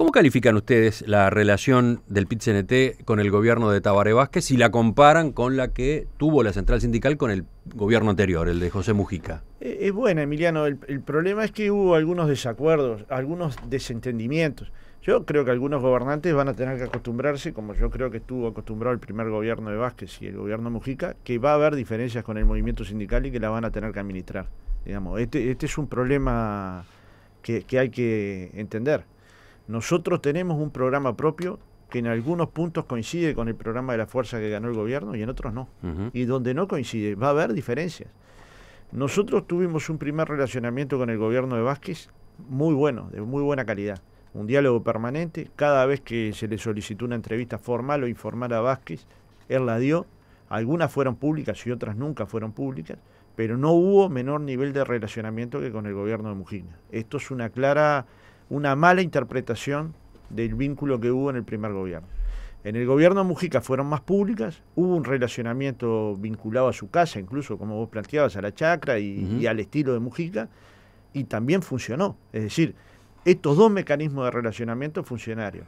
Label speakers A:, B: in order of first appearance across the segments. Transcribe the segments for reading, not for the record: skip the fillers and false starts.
A: ¿Cómo califican ustedes la relación del PIT-CNT con el gobierno de Tabaré Vázquez si la comparan con la que tuvo la central sindical con el gobierno anterior, el de José Mujica?
B: Es buena, Emiliano. El problema es que hubo algunos desacuerdos, algunos desentendimientos. Yo creo que algunos gobernantes van a tener que acostumbrarse, como yo creo que estuvo acostumbrado el primer gobierno de Vázquez y el gobierno Mujica, que va a haber diferencias con el movimiento sindical y que la van a tener que administrar. Digamos, este es un problema que hay que entender. Nosotros tenemos un programa propio que en algunos puntos coincide con el programa de la fuerza que ganó el gobierno y en otros no. Y donde no coincide, va a haber diferencias. Nosotros tuvimos un primer relacionamiento con el gobierno de Vázquez muy bueno, de muy buena calidad. Un diálogo permanente. Cada vez que se le solicitó una entrevista formal o informal a Vázquez, él la dio. Algunas fueron públicas y otras nunca fueron públicas, pero no hubo menor nivel de relacionamiento que con el gobierno de Mujica. Esto es una mala interpretación del vínculo que hubo en el primer gobierno. En el gobierno de Mujica fueron más públicas, hubo un relacionamiento vinculado a su casa, incluso como vos planteabas, a la chacra y al estilo de Mujica, y también funcionó. Es decir, estos dos mecanismos de relacionamiento funcionaron.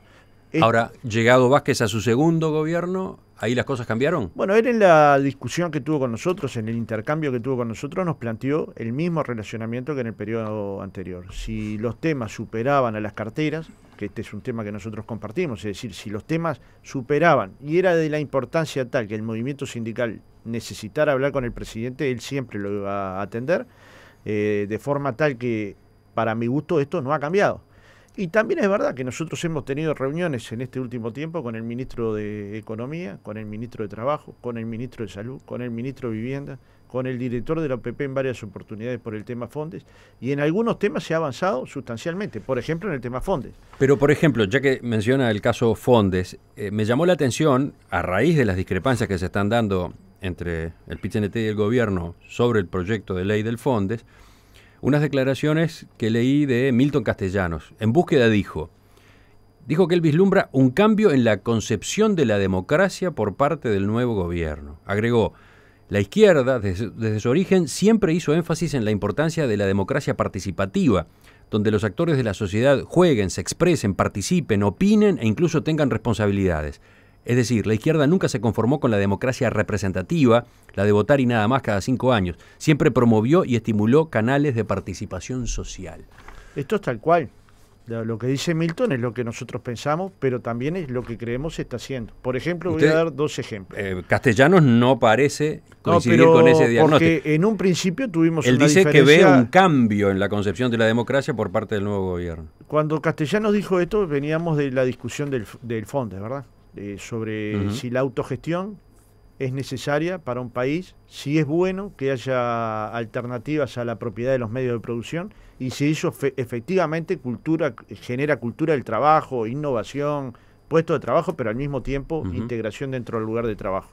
A: Ahora, llegado Vázquez a su segundo gobierno, ¿ahí las cosas cambiaron?
B: Bueno, él en la discusión que tuvo con nosotros, en el intercambio que tuvo con nosotros, nos planteó el mismo relacionamiento que en el periodo anterior. Si los temas superaban a las carteras, que este es un tema que nosotros compartimos, es decir, si los temas superaban y era de la importancia tal que el movimiento sindical necesitara hablar con el presidente, él siempre lo iba a atender, de forma tal que, para mi gusto, esto no ha cambiado. Y también es verdad que nosotros hemos tenido reuniones en este último tiempo con el ministro de Economía, con el ministro de Trabajo, con el ministro de Salud, con el ministro de Vivienda, con el director de la OPP en varias oportunidades por el tema Fondes, y en algunos temas se ha avanzado sustancialmente, por ejemplo en el tema Fondes.
A: Pero, por ejemplo, ya que menciona el caso Fondes, me llamó la atención, a raíz de las discrepancias que se están dando entre el PIT-CNT y el gobierno sobre el proyecto de ley del Fondes, unas declaraciones que leí de Milton Castellanos. En Búsqueda dijo que él vislumbra un cambio en la concepción de la democracia por parte del nuevo gobierno. Agregó, la izquierda, desde su origen, siempre hizo énfasis en la importancia de la democracia participativa, donde los actores de la sociedad jueguen, se expresen, participen, opinen e incluso tengan responsabilidades. Es decir, la izquierda nunca se conformó con la democracia representativa, la de votar y nada más cada 5 años. Siempre promovió y estimuló canales de participación social.
B: Esto es tal cual. Lo que dice Milton es lo que nosotros pensamos, pero también es lo que creemos se está haciendo. Por ejemplo, voy a dar 2 ejemplos.
A: Castellanos no parece coincidir con ese diagnóstico.
B: Porque en un principio tuvimos
A: Él
B: una
A: dice
B: diferencia.
A: que ve un cambio en la concepción de la democracia por parte del nuevo gobierno.
B: Cuando Castellanos dijo esto, veníamos de la discusión del Fondes, ¿verdad? Sobre si la autogestión es necesaria para un país, si es bueno que haya alternativas a la propiedad de los medios de producción y si eso efectivamente genera cultura del trabajo, innovación, puestos de trabajo, pero al mismo tiempo integración dentro del lugar de trabajo.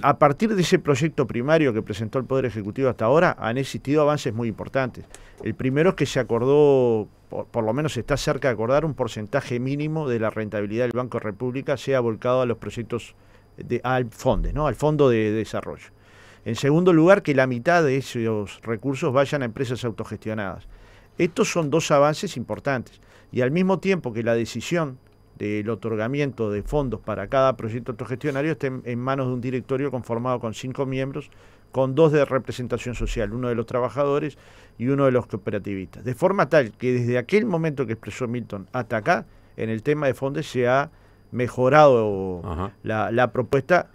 B: A partir de ese proyecto primario que presentó el Poder Ejecutivo hasta ahora, han existido avances muy importantes. El primero es que se acordó, por lo menos está cerca de acordar, un porcentaje mínimo de la rentabilidad del Banco República sea volcado a los proyectos, al Fondes, ¿no? Al Fondo de Desarrollo. En segundo lugar, que la mitad de esos recursos vayan a empresas autogestionadas. Estos son 2 avances importantes. Y al mismo tiempo que la decisión del otorgamiento de fondos para cada proyecto autogestionario esté en manos de un directorio conformado con 5 miembros, con 2 de representación social, 1 de los trabajadores y 1 de los cooperativistas. De forma tal que desde aquel momento que expresó Milton hasta acá, en el tema de Fondes se ha mejorado la propuesta.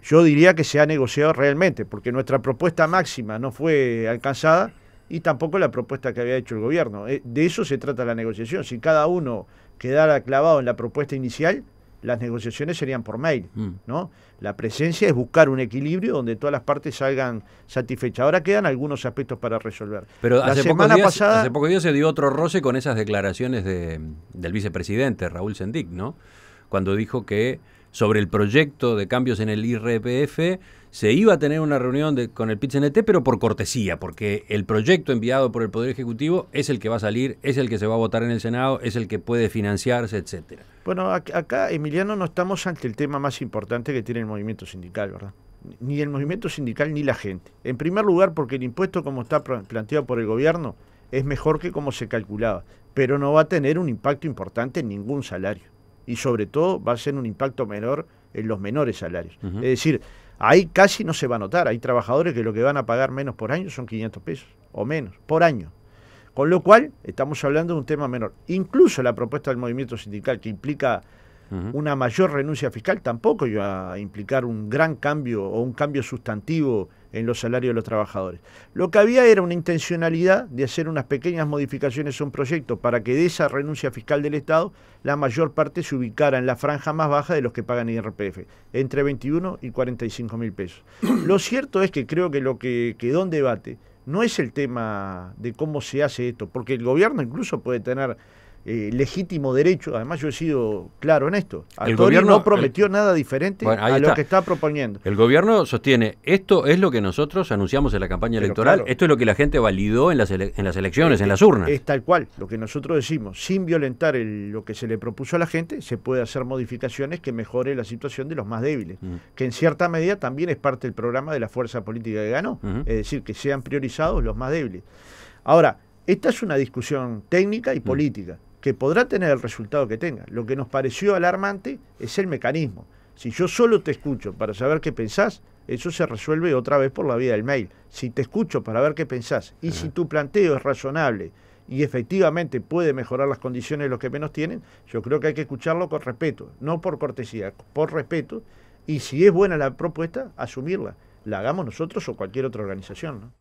B: Yo diría que se ha negociado realmente, porque nuestra propuesta máxima no fue alcanzada y tampoco la propuesta que había hecho el gobierno. De eso se trata la negociación. Si cada uno quedara clavado en la propuesta inicial, las negociaciones serían por mail, ¿no? La presencia es buscar un equilibrio donde todas las partes salgan satisfechas. Ahora quedan algunos aspectos para resolver.
A: Pero hace pocos días se dio otro roce con esas declaraciones del vicepresidente Raúl Sendic, ¿no? Cuando dijo que sobre el proyecto de cambios en el IRPF se iba a tener una reunión con el PIT-CNT, pero por cortesía, porque el proyecto enviado por el Poder Ejecutivo es el que va a salir, es el que se va a votar en el Senado, es el que puede financiarse, etcétera.
B: Bueno, acá, Emiliano, no estamos ante el tema más importante que tiene el movimiento sindical, ¿verdad? Ni el movimiento sindical ni la gente. En primer lugar, porque el impuesto, como está planteado por el gobierno, es mejor que como se calculaba, pero no va a tener un impacto importante en ningún salario. Y sobre todo va a ser un impacto menor en los menores salarios. Es decir, ahí casi no se va a notar. Hay trabajadores que lo que van a pagar menos por año son 500 pesos o menos por año. Con lo cual, estamos hablando de un tema menor. Incluso la propuesta del movimiento sindical, que implica una mayor renuncia fiscal, tampoco iba a implicar un gran cambio o un cambio sustantivo en los salarios de los trabajadores. Lo que había era una intencionalidad de hacer unas pequeñas modificaciones a un proyecto para que de esa renuncia fiscal del Estado la mayor parte se ubicara en la franja más baja de los que pagan IRPF, entre 21 y 45 mil pesos. Lo cierto es que creo que lo que quedó en debate no es el tema de cómo se hace esto, porque el gobierno incluso puede tener legítimo derecho, además yo he sido claro en esto, el gobierno no prometió nada diferente a lo que está proponiendo.
A: El gobierno sostiene, esto es lo que nosotros anunciamos en la campaña electoral, claro, esto es lo que la gente validó en las elecciones, en las urnas.
B: Es tal cual, lo que nosotros decimos, sin violentar lo que se le propuso a la gente, se puede hacer modificaciones que mejore la situación de los más débiles, que en cierta medida también es parte del programa de la fuerza política que ganó, es decir, que sean priorizados los más débiles. Ahora, esta es una discusión técnica y política, que podrá tener el resultado que tenga. Lo que nos pareció alarmante es el mecanismo. Si yo solo te escucho para saber qué pensás, eso se resuelve otra vez por la vía del mail. Si te escucho para ver qué pensás y si tu planteo es razonable y efectivamente puede mejorar las condiciones de los que menos tienen, yo creo que hay que escucharlo con respeto, no por cortesía, por respeto, y si es buena la propuesta, asumirla. La hagamos nosotros o cualquier otra organización, ¿no?